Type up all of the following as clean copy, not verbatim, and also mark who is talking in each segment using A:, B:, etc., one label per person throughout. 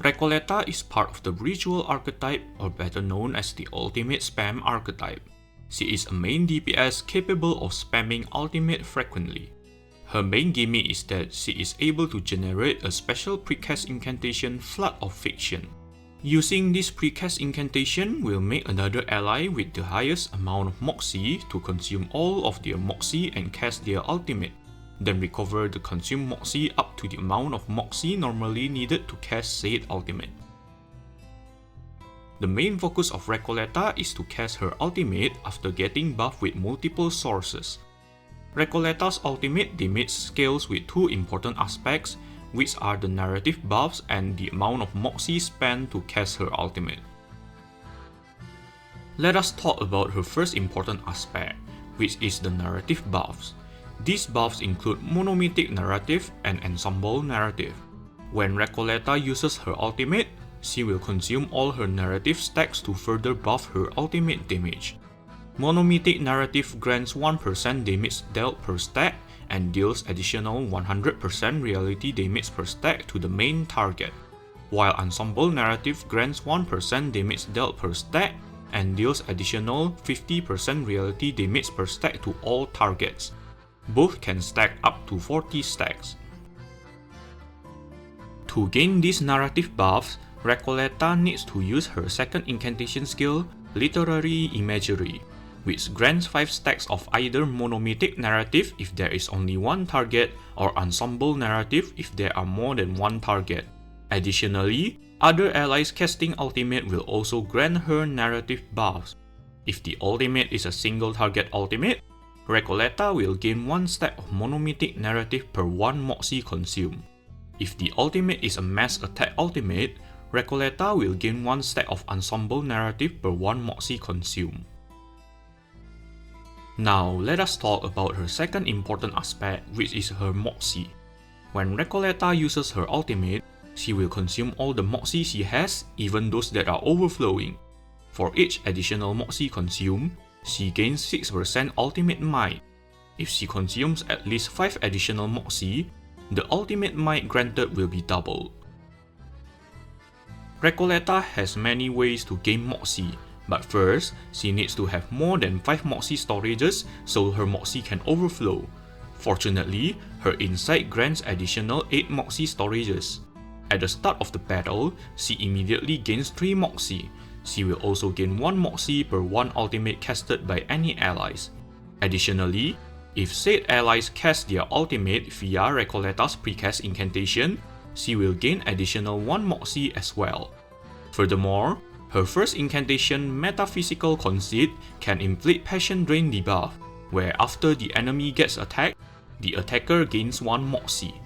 A: Recoleta is part of the ritual archetype, or better known as the ultimate spam archetype. She is a main DPS capable of spamming ultimate frequently. Her main gimmick is that she is able to generate a special precast incantation Flood of Fiction. Using this precast incantation will make another ally with the highest amount of Moxie to consume all of their Moxie and cast their ultimate, then recover the consumed Moxie up to the amount of Moxie normally needed to cast said ultimate. The main focus of Recoleta is to cast her ultimate after getting buffed with multiple sources. Recoleta's ultimate damage scales with two important aspects, which are the narrative buffs and the amount of Moxie spent to cast her ultimate. Let us talk about her first important aspect, which is the narrative buffs. These buffs include monomythic narrative and ensemble narrative. When Recoleta uses her ultimate, she will consume all her narrative stacks to further buff her ultimate damage. Monomythic narrative grants 1% damage dealt per stack and deals additional 100% reality damage per stack to the main target, while ensemble narrative grants 1% damage dealt per stack and deals additional 50% reality damage per stack to all targets. Both can stack up to 40 stacks. To gain these narrative buffs, Recoleta needs to use her second incantation skill, Literary Imagery, which grants 5 stacks of either monomythic narrative if there is only one target, or ensemble narrative if there are more than one target. Additionally, other allies casting ultimate will also grant her narrative buffs. If the ultimate is a single target ultimate, Recoleta will gain 1 stack of monomythic narrative per 1 Moxie consumed. If the ultimate is a mass attack ultimate, Recoleta will gain 1 stack of ensemble narrative per 1 Moxie consumed. Now let us talk about her second important aspect, which is her Moxie. When Recoleta uses her ultimate, she will consume all the Moxie she has, even those that are overflowing. For each additional Moxie consumed, she gains 6% ultimate might. If she consumes at least 5 additional Moxie, the ultimate might granted will be doubled. Recoleta has many ways to gain Moxie, but first, she needs to have more than 5 Moxie storages so her Moxie can overflow. Fortunately, her Insight grants additional 8 Moxie storages. At the start of the battle, she immediately gains 3 Moxie. She will also gain 1 Moxie per 1 ultimate casted by any allies. Additionally, if said allies cast their ultimate via Recoleta's precast incantation, she will gain additional 1 Moxie as well. Furthermore, her first incantation, Metaphysical Conceit, can inflict Passion Drain debuff, where after the enemy gets attacked, the attacker gains 1 Moxie.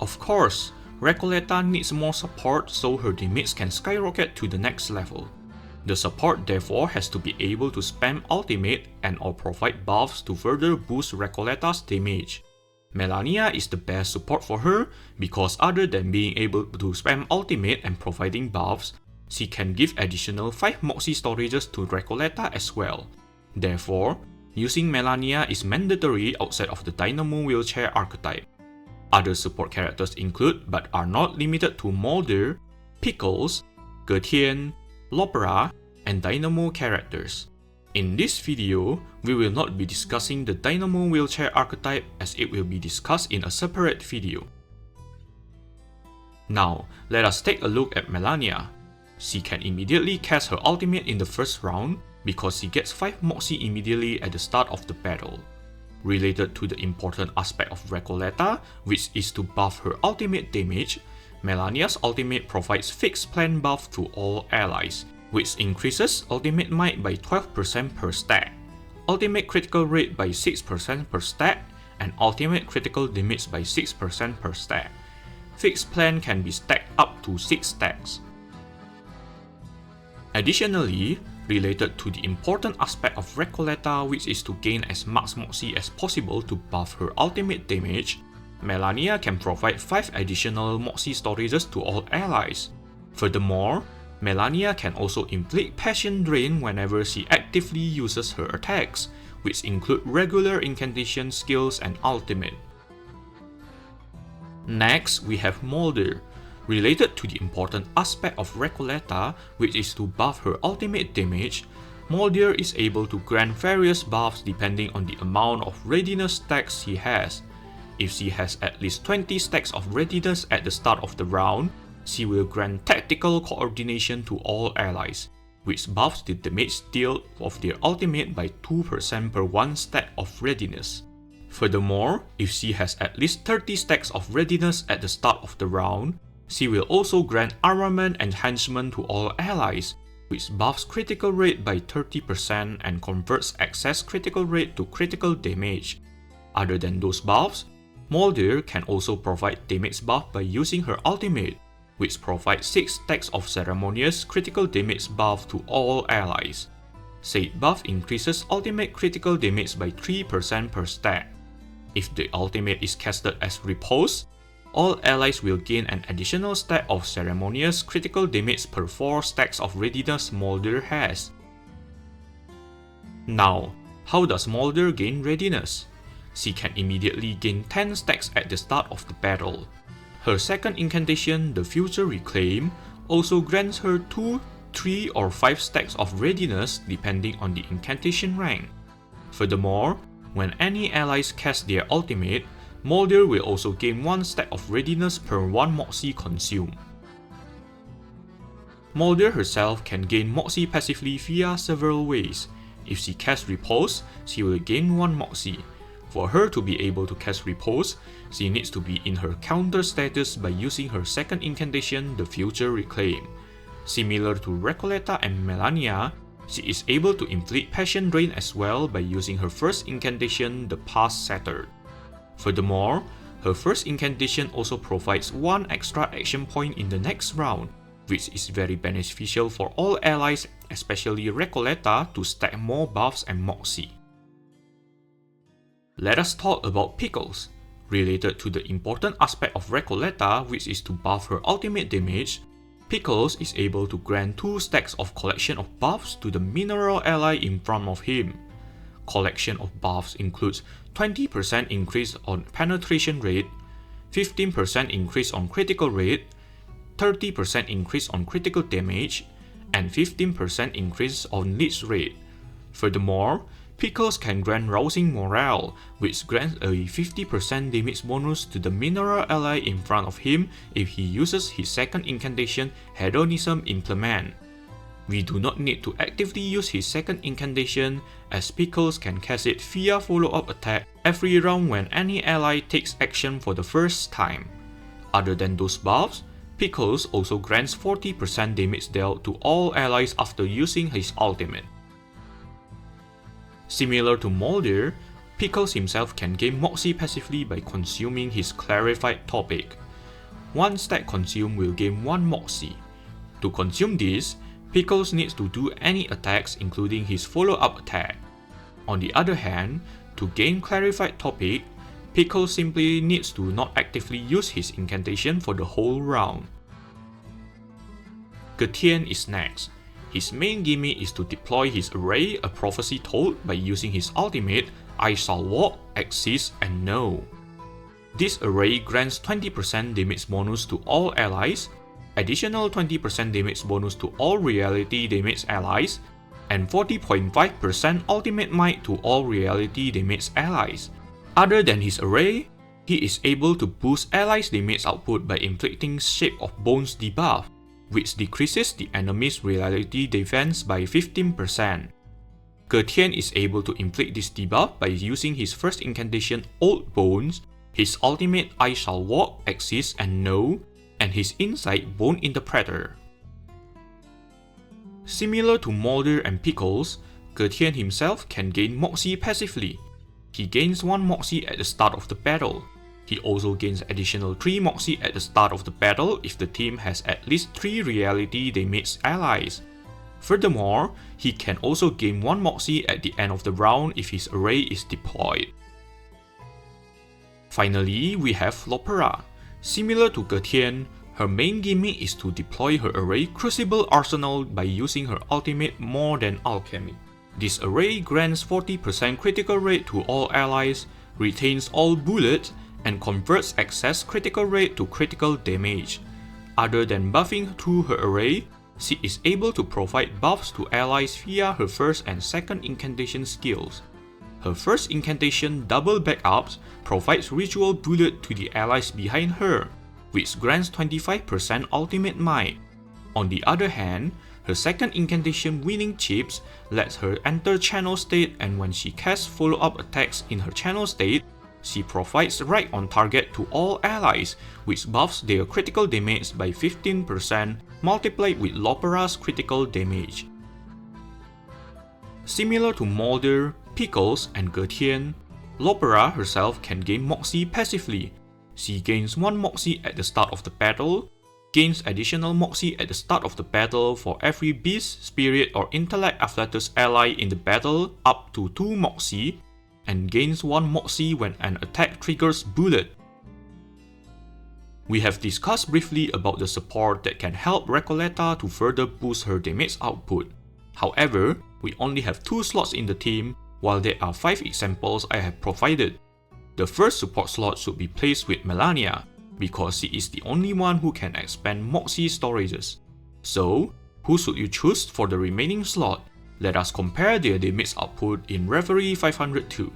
A: Of course, Recoleta needs more support so her damage can skyrocket to the next level. The support therefore has to be able to spam ultimate and or provide buffs to further boost Recoleta's damage. Melania is the best support for her because other than being able to spam ultimate and providing buffs, she can give additional 5 Moxie storages to Recoleta as well. Therefore, using Melania is mandatory outside of the Dynamo wheelchair archetype. Other support characters include, but are not limited to, Moldir, Pickles, Getian, Lopera, and Dynamo characters. In this video, we will not be discussing the Dynamo wheelchair archetype as it will be discussed in a separate video. Now, let us take a look at Melania. She can immediately cast her ultimate in the first round because she gets 5 Moxie immediately at the start of the battle. Related to the important aspect of Recoleta, which is to buff her ultimate damage, Melania's ultimate provides fixed plan buff to all allies, which increases ultimate might by 12% per stack, ultimate critical rate by 6% per stack, and ultimate critical damage by 6% per stack. Fixed plan can be stacked up to 6 stacks. Additionally, related to the important aspect of Recoleta, which is to gain as much Moxie as possible to buff her ultimate damage, Melania can provide 5 additional Moxie storages to all allies. Furthermore, Melania can also inflict Passion Drain whenever she actively uses her attacks, which include regular incantation skills and ultimate. Next, we have Moldir. Related to the important aspect of Recoleta, which is to buff her ultimate damage, Moldir is able to grant various buffs depending on the amount of readiness stacks she has. If she has at least 20 stacks of readiness at the start of the round, she will grant tactical coordination to all allies, which buffs the damage dealt of their ultimate by 2% per 1 stack of readiness. Furthermore, if she has at least 30 stacks of readiness at the start of the round, she will also grant armament enhancement to all allies, which buffs critical rate by 30% and converts excess critical rate to critical damage. Other than those buffs, Moldir can also provide damage buff by using her ultimate, which provides 6 stacks of ceremonious critical damage buff to all allies. Said buff increases ultimate critical damage by 3% per stack. If the ultimate is casted as Repose, all allies will gain an additional stack of ceremonious critical damage per 4 stacks of readiness Moldir has. Now, how does Moldir gain readiness? She can immediately gain 10 stacks at the start of the battle. Her second incantation, the Future Reclaim, also grants her 2, 3 or 5 stacks of readiness depending on the incantation rank. Furthermore, when any allies cast their ultimate, Moldir will also gain 1 stack of readiness per 1 Moxie consumed. Moldir herself can gain Moxie passively via several ways. If she casts Repose, she will gain 1 Moxie. For her to be able to cast Repose, she needs to be in her counter status by using her second incantation, the Future Reclaim. Similar to Recoleta and Melania, she is able to inflict Passion Drain as well by using her first incantation, the Past Shattered. Furthermore, her first incantation also provides 1 extra action point in the next round, which is very beneficial for all allies, especially Recoleta, to stack more buffs and Moxie. Let us talk about Pickles. Related to the important aspect of Recoleta, which is to buff her ultimate damage, Pickles is able to grant 2 stacks of collection of buffs to the mineral ally in front of him. Collection of buffs includes 20% increase on penetration rate, 15% increase on critical rate, 30% increase on critical damage, and 15% increase on leech rate. Furthermore, Pickles can grant Rousing Morale, which grants a 50% damage bonus to the mineral ally in front of him if he uses his second incantation, Hedonism Implement. We do not need to actively use his second incantation, as Pickles can cast it via follow-up attack every round when any ally takes action for the first time. Other than those buffs, Pickles also grants 40% damage dealt to all allies after using his ultimate. Similar to Moldir, Pickles himself can gain Moxie passively by consuming his Clarified Topic. 1 stack consumed will gain 1 Moxie. To consume this, Pickles needs to do any attacks including his follow-up attack. On the other hand, to gain Clarified Topic, Pickles simply needs to not actively use his incantation for the whole round. Getian is next. His main gimmick is to deploy his array, a prophecy told, by using his ultimate, I Shall Walk, Exist, and Know. This array grants 20% damage bonus to all allies, additional 20% damage bonus to all reality damage allies, and 40.5% ultimate might to all reality damage allies. Other than his array, he is able to boost allies' damage output by inflicting Shape of Bones debuff, which decreases the enemy's reality defense by 15%. Getian is able to inflict this debuff by using his first incantation, Old Bones, his ultimate, I Shall Walk, Exist, and Know, and his insight, Bone Interpreter. Similar to Moldir and Pickles, Getian himself can gain Moxie passively. He gains 1 Moxie at the start of the battle. He also gains additional 3 Moxie at the start of the battle if the team has at least 3 reality damage allies. Furthermore, he can also gain 1 Moxie at the end of the round if his array is deployed. Finally, we have Lopera. Similar to Getian, her main gimmick is to deploy her array Crucible Arsenal by using her ultimate More Than Alchemy. This array grants 40% critical rate to all allies, retains all bullets, and converts excess critical rate to critical damage. Other than buffing through her array, she is able to provide buffs to allies via her first and second incantation skills. Her first incantation, Double Backups, provides Ritual Bullet to the allies behind her, which grants 25% ultimate might. On the other hand, her second incantation, Winning Chips, lets her enter channel state, and when she casts follow-up attacks in her channel state, she provides right on target to all allies, which buffs their critical damage by 15% multiplied with Lopera's critical damage. Similar to Moldir, Pickles, and Getian, Lopera herself can gain Moxie passively. She gains 1 Moxie at the start of the battle, gains additional Moxie at the start of the battle for every Beast, Spirit, or Intellect Afflatus ally in the battle up to 2 Moxie, and gains 1 Moxie when an attack triggers Bullet. We have discussed briefly about the support that can help Recoleta to further boost her damage output. However, we only have 2 slots in the team, while there are 5 examples I have provided. The first support slot should be placed with Melania, because she is the only one who can expand Moxie storages. So, who should you choose for the remaining slot? Let us compare their damage output in Reverie 502.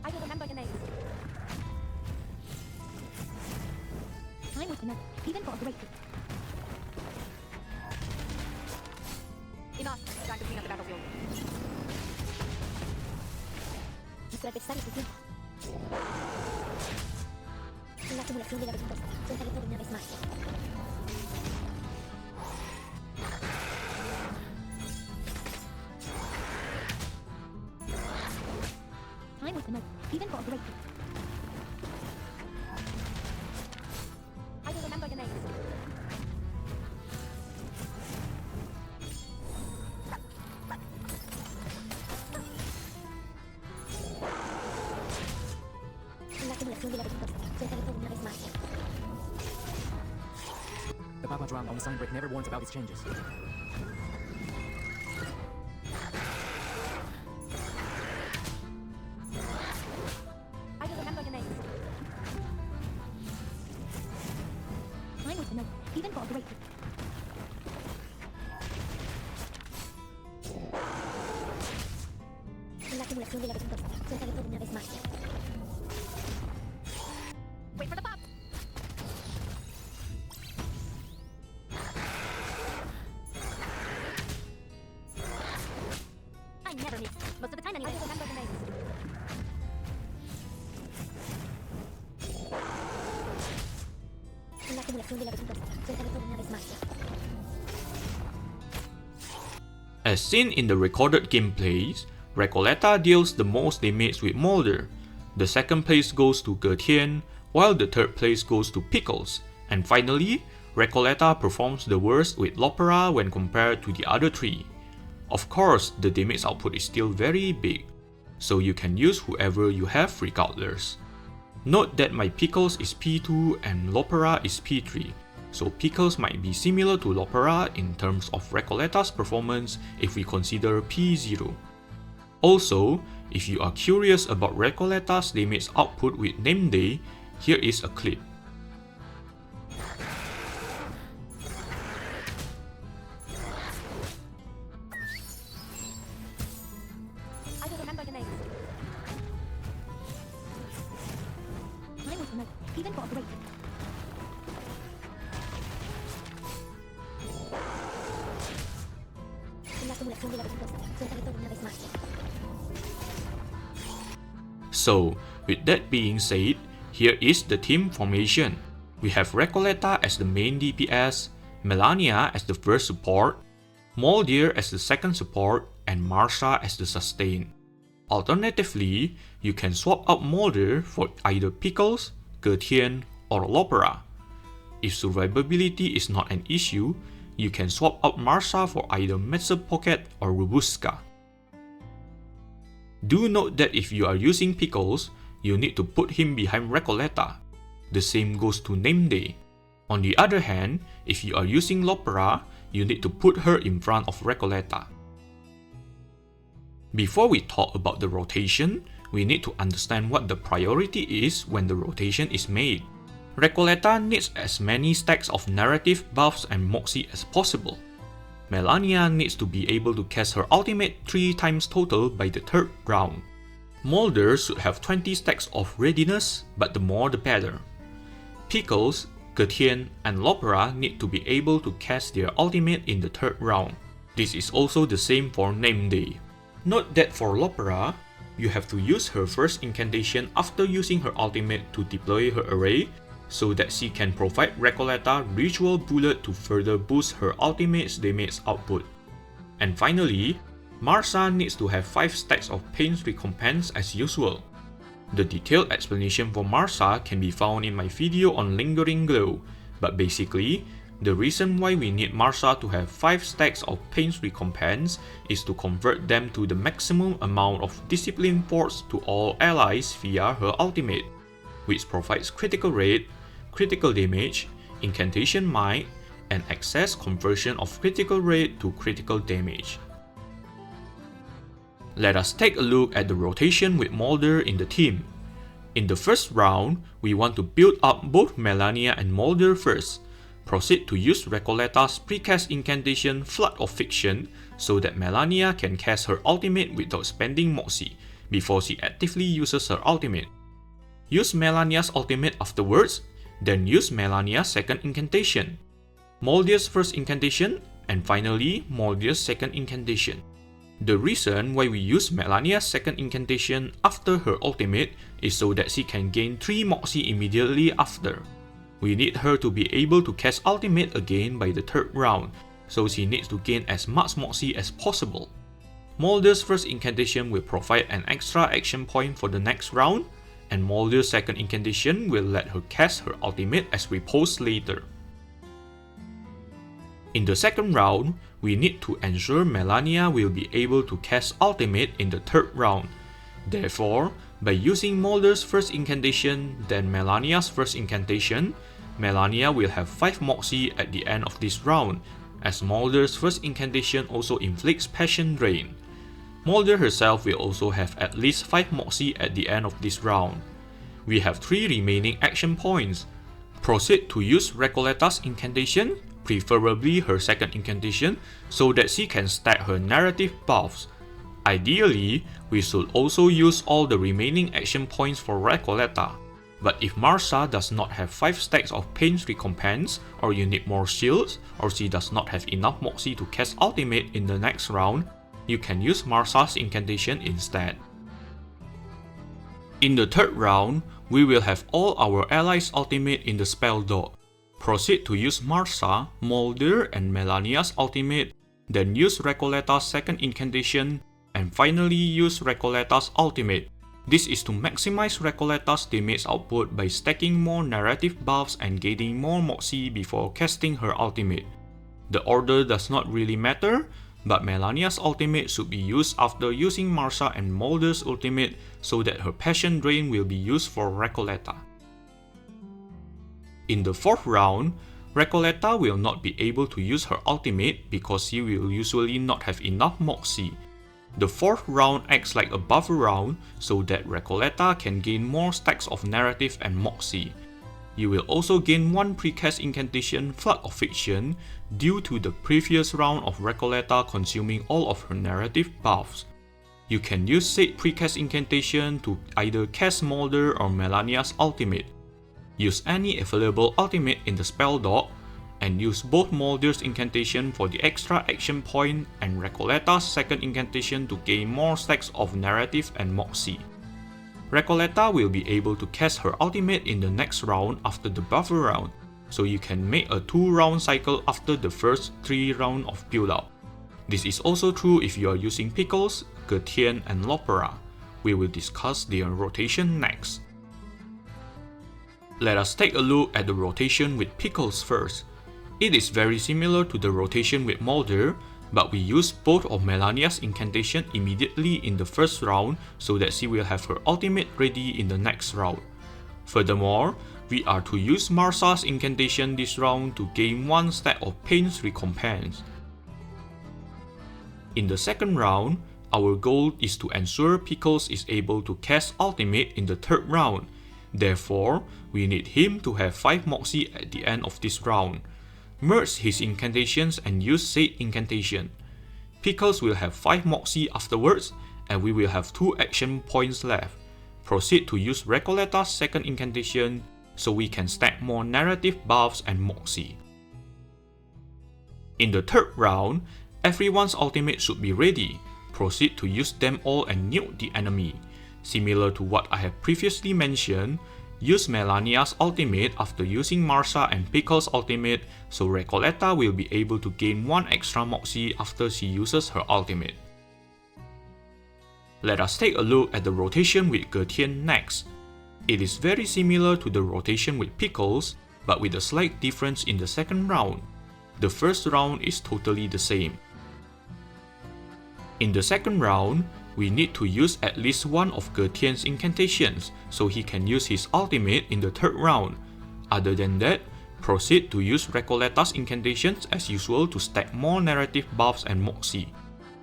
B: I will remember your names. Time was enough, even for a breakthrough. Enough, time to clean up the battlefield. Nuestra adversario sufrió. La acumulación de laberintos cuenta de todo una vez más. Time was enough, even for a breakthrough. I will remember your names.
C: The Baba drum on the sign break never warns about these changes.
B: I will remember your names. Time was enough, even for a breakthrough. La acumulación de laberintos cuenta de todo una vez más. Wait for the pop! I never miss. Most of the time anyway. I will remember the names. La acumulación de laberintos cuenta de todo una vez más.
A: As seen in the recorded gameplays, Recoleta deals the most damage with Moldir. The second place goes to Getian, while the third place goes to Pickles, and finally, Recoleta performs the worst with Lopera when compared to the other 3. Of course, the damage output is still very big, so you can use whoever you have regardless. Note that my Pickles is P2 and Lopera is P3, so Pickles might be similar to Lopera in terms of Recoleta's performance if we consider P0. Also, if you are curious about Recoleta's damage output with Name Day, here is a clip.
B: I will remember your names. Time was enough, even for a breakthrough. La acumulación de laberintos cuenta de todo una vez más.
A: So, with that being said, here is the team formation. We have Recoleta as the main DPS, Melania as the first support, Moldir as the second support, and Marsha as the sustain. Alternatively, you can swap out Moldir for either Pickles, Getian, or Lopera. If survivability is not an issue, you can swap out Marsha for either Metzer Pocket or Robuska. Do note that if you are using Pickles, you need to put him behind Recoleta. The same goes to Name Day. On the other hand, if you are using Lopera, you need to put her in front of Recoleta. Before we talk about the rotation, we need to understand what the priority is when the rotation is made. Recoleta needs as many stacks of narrative buffs and Moxie as possible. Melania needs to be able to cast her ultimate 3 times total by the 3rd round. Moldir should have 20 stacks of readiness, but the more the better. Pickles, Getian, and Lopera need to be able to cast their ultimate in the 3rd round. This is also the same for Name Day. Note that for Lopera, you have to use her first incantation after using her ultimate to deploy her array, so that she can provide Recoleta Ritual Bullet to further boost her ultimate's damage output. And finally, Marsa needs to have 5 stacks of Pain's Recompense as usual. The detailed explanation for Marsa can be found in my video on Lingering Glow, but basically, the reason why we need Marsa to have 5 stacks of Pain's Recompense is to convert them to the maximum amount of Discipline Force to all allies via her ultimate, which provides critical rate, critical damage, incantation might, and excess conversion of critical rate to critical damage. Let us take a look at the rotation with Moldir in the team. In the first round, we want to build up both Melania and Moldir first. Proceed to use Recoleta's precast incantation Flood of Fiction so that Melania can cast her ultimate without spending Moxie before she actively uses her ultimate. Use Melania's ultimate afterwards, then use Melania's second incantation, Moldir's first incantation, and finally Moldir's second incantation. The reason why we use Melania's second incantation after her ultimate is so that she can gain 3 Moxie immediately after. We need her to be able to cast ultimate again by the 3rd round, so she needs to gain as much Moxie as possible. Moldir's first incantation will provide an extra action point for the next round, and Moldir's second incantation will let her cast her ultimate as we post later. In the second round, we need to ensure Melania will be able to cast ultimate in the 3rd round. Therefore, by using Moldir's first incantation, then Melania's first incantation, Melania will have 5 Moxie at the end of this round, as Moldir's first incantation also inflicts Passion Drain. Moldir herself will also have at least 5 Moxie at the end of this round. We have 3 remaining action points. Proceed to use Recoleta's incantation, preferably her second incantation, so that she can stack her narrative buffs. Ideally, we should also use all the remaining action points for Recoleta. But if Marsa does not have 5 stacks of Pain's Recompense, or you need more shields, or she does not have enough Moxie to cast ultimate in the next round, you can use Marsa's incantation instead. In the 3rd round, we will have all our allies' ultimate in the spell dot. Proceed to use Marsa, Moldir, and Melania's ultimate, then use Recoleta's second incantation, and finally use Recoleta's ultimate. This is to maximize Recoleta's damage output by stacking more narrative buffs and gaining more Moxie before casting her ultimate. The order does not really matter, but Melania's ultimate should be used after using Marsa and Moldir's ultimate so that her Passion Drain will be used for Recoleta. In the 4th round, Recoleta will not be able to use her ultimate because she will usually not have enough Moxie. The 4th round acts like a buffer round so that Recoleta can gain more stacks of narrative and Moxie. You will also gain 1 precast incantation Flood of Fiction due to the previous round of Recoleta consuming all of her narrative buffs. You can use said precast incantation to either cast Moldir or Melania's ultimate. Use any available ultimate in the spell dot, and use both Moldir's incantation for the extra action point and Recoleta's second incantation to gain more stacks of narrative and Moxie. Recoleta will be able to cast her ultimate in the next round after the buffer round, so you can make a 2-round cycle after the first 3 rounds of build-up. This is also true if you are using Pickles, Getian, and Lopera. We will discuss their rotation next. Let us take a look at the rotation with Pickles first. It is very similar to the rotation with Moldir, but we use both of Melania's incantation immediately in the first round so that she will have her ultimate ready in the next round. Furthermore, we are to use Marsa's incantation this round to gain 1 stack of Pain's Recompense. In the second round, Our goal is to ensure Pickles is able to cast ultimate in the third round. Therefore, we need him to have 5 Moxie at the end of this round. Merge his incantations and use said incantation. Pickles will have 5 Moxie afterwards, and we will have 2 action points left. Proceed to use Recoleta's second incantation so we can stack more narrative buffs and Moxie. In the third round, everyone's ultimate should be ready. Proceed to use them all and nuke the enemy. Similar to what I have previously mentioned, use Melania's ultimate after using Marsha and Pickles' ultimate so Recoleta will be able to gain 1 extra Moxie after she uses her ultimate. Let us take a look at the rotation with Getian next. It is very similar to the rotation with Pickles, but with a slight difference in the second round. The first round is totally the same. In the second round, we need to use at least one of Getian's incantations so he can use his ultimate in the third round. Other than that, proceed to use Recoleta's incantations as usual to stack more narrative buffs and Moxie.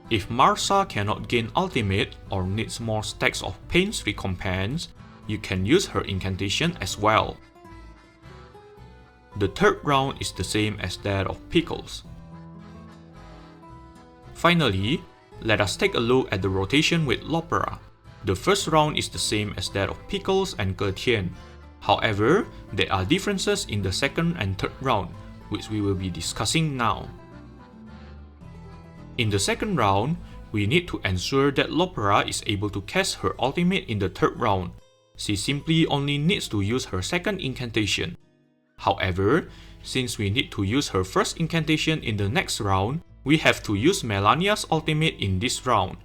A: If Marsha cannot gain ultimate or needs more stacks of Pain's recompense, you can use her incantation as well. The third round is the same as that of Pickles. Finally, let us take a look at the rotation with Lopera. The first round is the same as that of Pickles and Getian. However, there are differences in the second and third round, which we will be discussing now. In the second round, we need to ensure that Lopera is able to cast her ultimate in the third round. She simply only needs to use her second incantation. However, since we need to use her first incantation in the next round, we have to use Melania's ultimate in this round.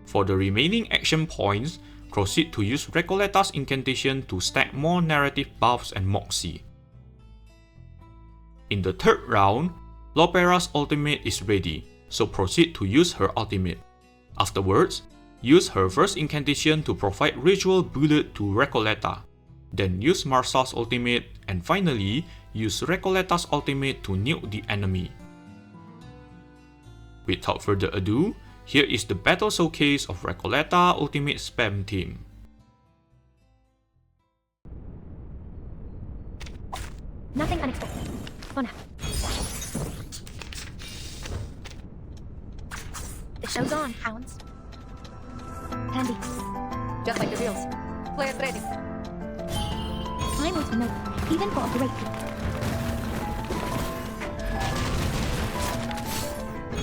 A: For the remaining action points, proceed to use Recoleta's incantation to stack more narrative buffs and Moxie. In the third round, Lopera's ultimate is ready, so proceed to use her ultimate. Afterwards, use her first incantation to provide Ritual Bullet to Recoleta. Then use Marsha's ultimate, and finally, use Recoleta's ultimate to nuke the enemy. Without further ado, here is the battle showcase of Recoleta Ultimate Spam Team.
B: Nothing unexpected. For now. The show's on, hounds. Plan B.
D: Just like the wheels. Players ready.
B: I'm with the note, even for a great peak.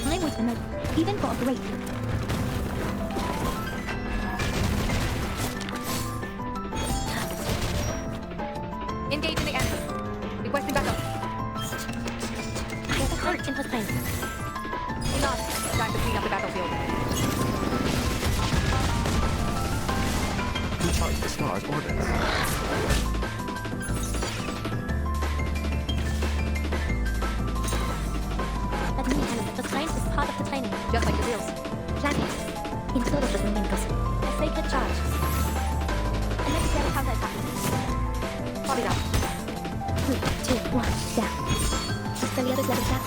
B: I'm with the note, even for a great peak.
D: Engage in the enemy. Requesting backup.
B: There's a heart in his plane.
D: Enough. Time to clean up the battlefield.
C: Recharge the star's orbits.
B: That means that the science is part of the training.
D: Just like the wheels.
B: Planning. In todos los momentos. A sacred charge. A necessary counterattack.
D: Copy that.
B: 3, 2, 1, down. The others let us down.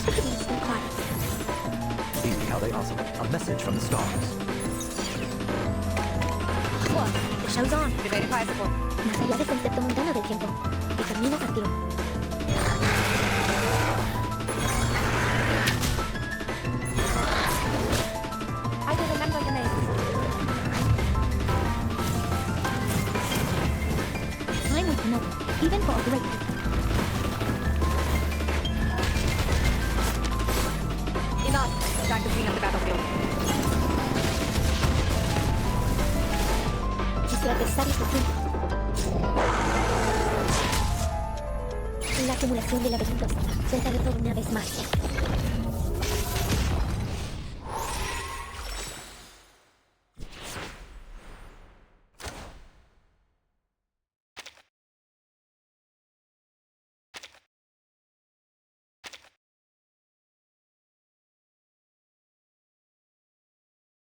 B: Please stay quiet.
C: See how they answer. A message from the stars.
B: What? The show's on.
D: Prepare fire support.
B: Más allá del concepto mundano del tiempo. Determina activo.
D: I will remember your name.
B: I'm with the note, even for a great peak.
D: Enough. Time to clean up the battlefield.
B: Nuestro adversario es oculto. La acumulación de laberintos se encargó una vez más.